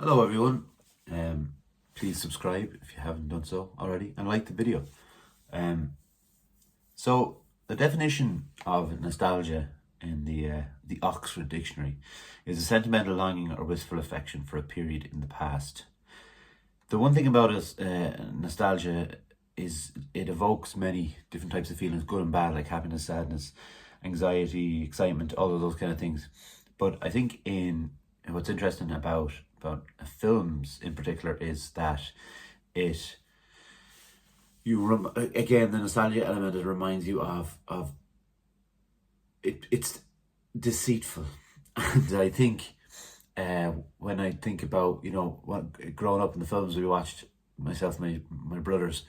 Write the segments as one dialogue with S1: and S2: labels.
S1: Hello everyone, please subscribe if you haven't done so already and like the video. So the definition of nostalgia in the Oxford Dictionary is a sentimental longing or wistful affection for a period in the past. The one thing about nostalgia is it evokes many different types of feelings, good and bad, like happiness, sadness, anxiety, excitement, all of those kind of things. But I think what's interesting about films in particular is that again, the nostalgia element, it reminds you of it's deceitful. And I think when I think about growing up in the films we watched, myself and my brothers,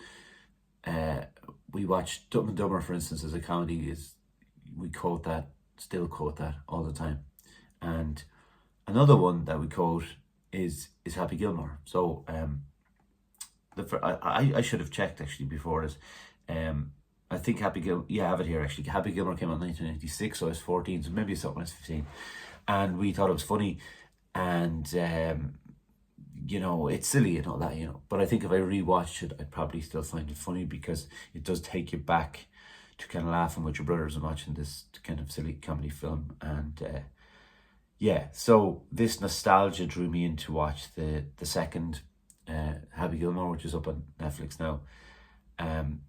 S1: we watched Dumb and Dumber, for instance, as a comedy. We still quote that all the time. And another one that we quote is Happy Gilmore. So I should have checked actually before this. I think I have it here actually. Happy Gilmore came out in 1996, so I was 14, so maybe it's something I was 15. And we thought it was funny, and it's silly and all that, but I think if I rewatched it, I'd probably still find it funny, because it does take you back to kind of laughing with your brothers and watching this kind of silly comedy film. And so this nostalgia drew me in to watch the second Happy Gilmore, which is up on Netflix now. And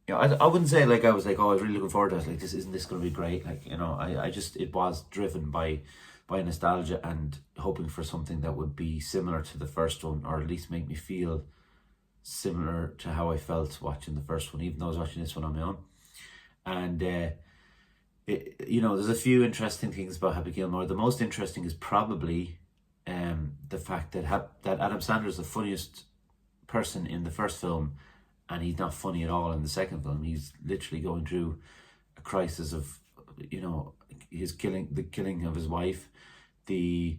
S1: I wouldn't say I was like, oh, I was really looking forward to it. Like, isn't this going to be great? Like, it was driven by nostalgia and hoping for something that would be similar to the first one, or at least make me feel similar to how I felt watching the first one, even though I was watching this one on my own. And there's a few interesting things about Happy Gilmore. The most interesting is probably the fact that Adam Sandler is the funniest person in the first film, and he's not funny at all in the second film. He's literally going through a crisis of, the killing of his wife, the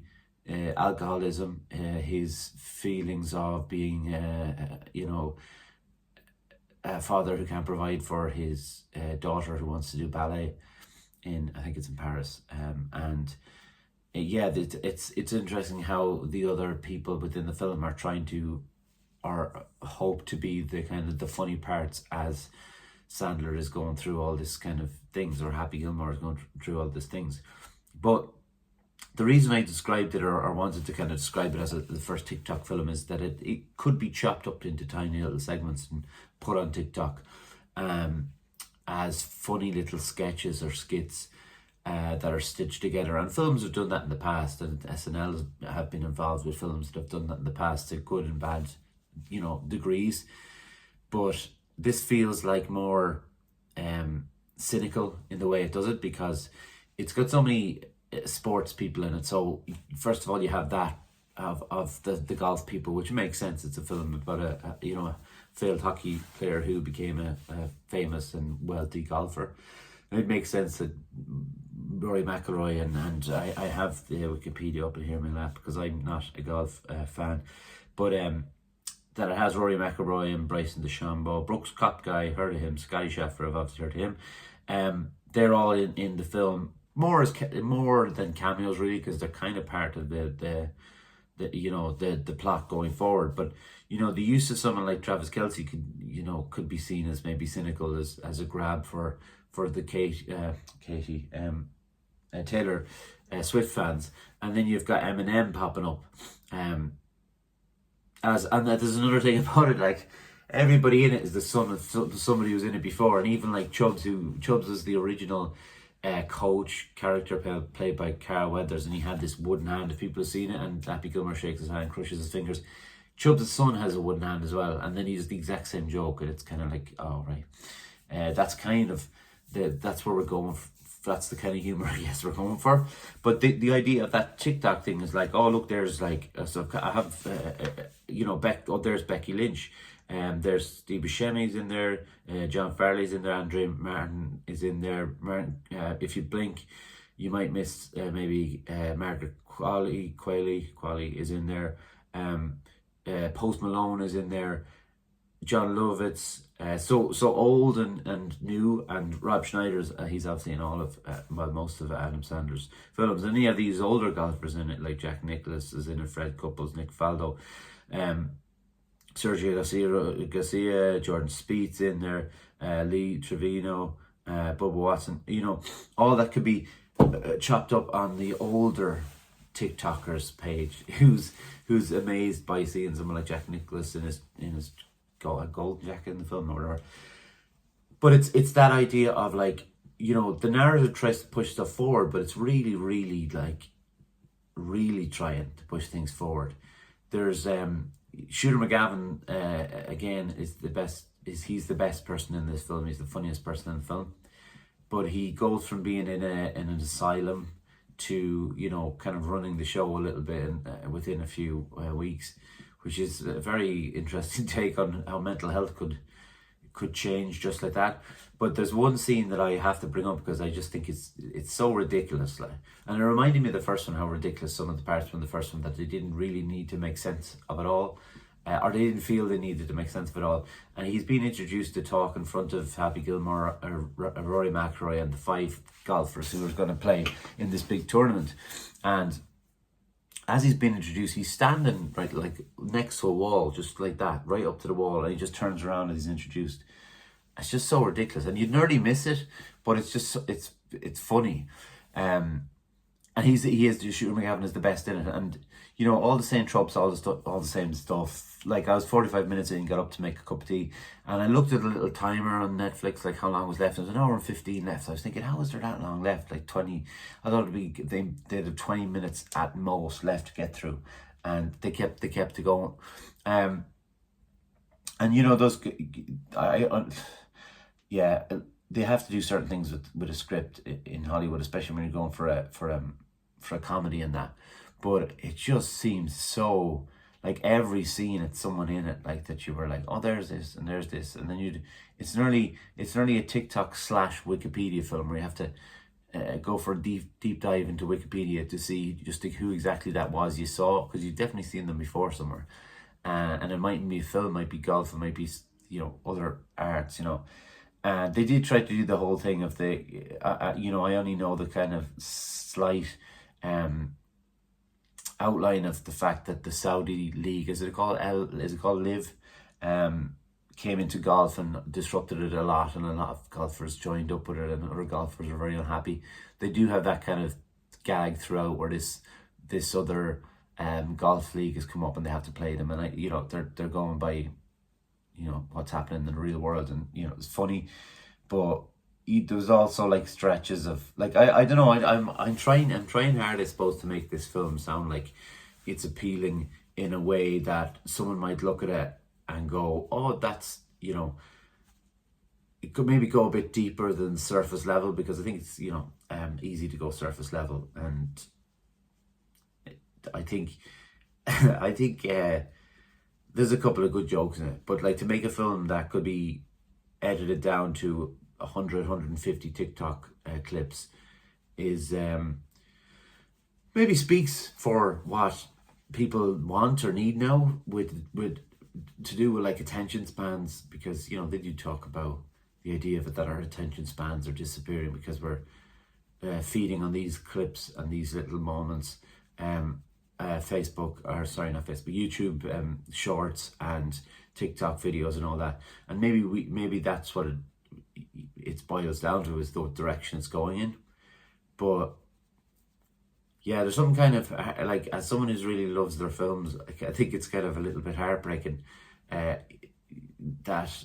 S1: alcoholism, his feelings of being, a father who can't provide for his daughter who wants to do ballet I think it's in Paris. It's interesting how the other people within the film are trying to, or hope to be, the kind of the funny parts as Sandler is going through all this kind of things, or Happy Gilmore is going through all these things. But the reason I described it, or wanted to kind of describe it as the first TikTok film, is that it could be chopped up into tiny little segments and put on TikTok as funny little sketches or skits that are stitched together. And films have done that in the past, and SNL have been involved with films that have done that in the past to good and bad, degrees. But this feels like more cynical in the way it does it, because it's got so many sports people in it. So first of all, you have that of the golf people, which makes sense. It's a film about a failed hockey player who became a famous and wealthy golfer. And it makes sense that Rory McIlroy, and I have the Wikipedia up in here in my lap because I'm not a golf fan, but that it has Rory McIlroy and Bryson DeChambeau, Brooks Koepka, heard of him, Scotty Scheffler, I've obviously heard of him. They're all in the film more than cameos, really, because they're kind of part of the plot going forward. But the use of someone like Travis Kelce could be seen as maybe cynical, as a grab for the Katie Taylor Swift fans. And then you've got Eminem popping up, and there's another thing about it, like everybody in it is the son of somebody who's in it before. And even like Chubbs is the original coach character played by Carl Weathers, and he had this wooden hand, if people have seen it, and Happy Gilmore shakes his hand, crushes his fingers. Chubbs' son has a wooden hand as well, and then he does the exact same joke, and it's kind of like, oh right, that's kind of that's where we're going that's the kind of humor I guess we're going for. But the idea of that TikTok thing is like, oh look, there's like, so I have there's Becky Lynch, there's Steve Buscemi's in there, John Farley's in there, Andre Martin is in there. If you blink, you might miss maybe Margaret Qualley is in there. Post Malone is in there. John Lovitz, so old and new, and Rob Schneider's, he's obviously in all of most of Adam Sandler's films, and you have these older golfers in it, like Jack Nicklaus is in it, Fred Couples, Nick Faldo, um, Sergio Garcia, Jordan Spieth's in there, Lee Trevino, Bubba Watson. All that could be chopped up on the older TikTokers page, who's amazed by seeing someone like Jack Nicklaus in his gold jacket in the film or whatever. But it's that idea of like, the narrative tries to push stuff forward, but it's really, really like really trying to push things forward. There's Shooter McGavin, again, he's the best person in this film. He's the funniest person in the film. But he goes from being in an asylum to, kind of running the show a little bit within a few weeks, which is a very interesting take on how mental health could change just like that. But there's one scene that I have to bring up because I just think it's so ridiculous, like, and it reminded me of the first one, how ridiculous some of the parts from the first one, that they didn't really need to make sense of it all, or they didn't feel they needed to make sense of it all. And he's been introduced to talk in front of Happy Gilmore, Rory McIlroy, and the 5 golfers who are going to play in this big tournament. And as he's been introduced, he's standing right like next to a wall, just like that, right up to the wall, and he just turns around as he's introduced. It's just so ridiculous, and you'd nearly miss it, but it's just it's funny. And he is Shooter McGavin is the best in it, and all the same tropes, all the same stuff. Like, I was 45 minutes in and got up to make a cup of tea, and I looked at a little timer on Netflix, like how long was left. There was an hour and 15 left. So I was thinking, how is there that long left? Like 20. I thought they had 20 minutes at most left to get through, and they kept it going. And those yeah, they have to do certain things with a script in Hollywood, especially when you're going for a comedy and that. But it just seems so, like, every scene it's someone in it, like, that you were like, oh, there's this and there's this, and then it's nearly a TikTok / Wikipedia film where you have to go for a deep dive into Wikipedia to see just who exactly that was you saw, because you've definitely seen them before somewhere. And it mightn't be a film, it might be golf, it might be other arts. They did try to do the whole thing of the I only know the kind of slight outline of the fact that the Saudi league, is it called Live, came into golf and disrupted it a lot, and a lot of golfers joined up with it, and other golfers are very unhappy. They do have that kind of gag throughout where this other golf league has come up and they have to play them, and they're going by what's happening in the real world, and it's funny, but there's also like stretches of like I don't know, I'm trying hard, I suppose, to make this film sound like it's appealing in a way that someone might look at it and go, oh, that's it could maybe go a bit deeper than surface level, because I think it's easy to go surface level, and I think there's a couple of good jokes in it, but like, to make a film that could be edited down to 150 TikTok clips is maybe speaks for what people want or need now with to do with like attention spans, because they do talk about the idea of it, that our attention spans are disappearing because we're feeding on these clips and these little moments. YouTube shorts and TikTok videos and all that, and maybe that's what it boils down to, is the direction it's going in. But yeah, there's some kind of like, as someone who really loves their films, I think it's kind of a little bit heartbreaking that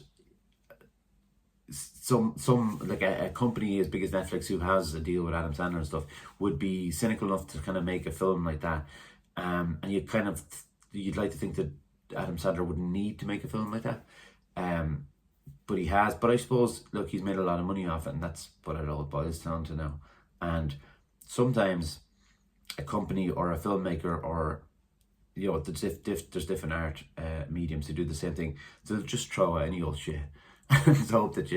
S1: some like a company as big as Netflix, who has a deal with Adam Sandler and stuff, would be cynical enough to kind of make a film like that. And you'd like to think that Adam Sandler wouldn't need to make a film like that, but he has. But I suppose, look, he's made a lot of money off it, and that's what it all boils down to now. And sometimes a company or a filmmaker, or there's different art mediums who do the same thing. So they'll just throw out any old shit and hope that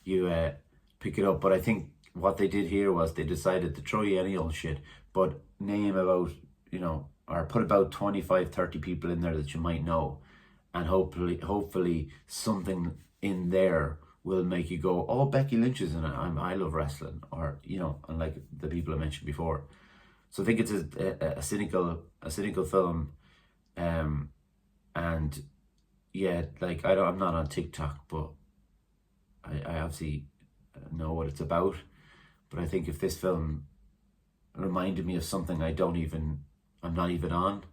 S1: you pick it up. But I think what they did here was they decided to throw you any old shit, but name about or put about 25-30 people in there that you might know, and hopefully something in there will make you go, oh, Becky Lynch is in it. I love wrestling, or and like the people I mentioned before. So I think it's a cynical film, and yeah, like I'm not on TikTok, but I obviously know what it's about. But I think if this film reminded me of something I'm not even on,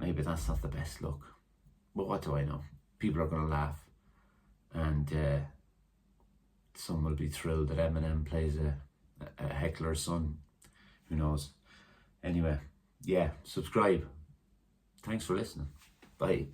S1: maybe that's not the best look. But what do I know? People are going to laugh, and some will be thrilled that Eminem plays a heckler's son. Who knows? Anyway, yeah, subscribe. Thanks for listening. Bye.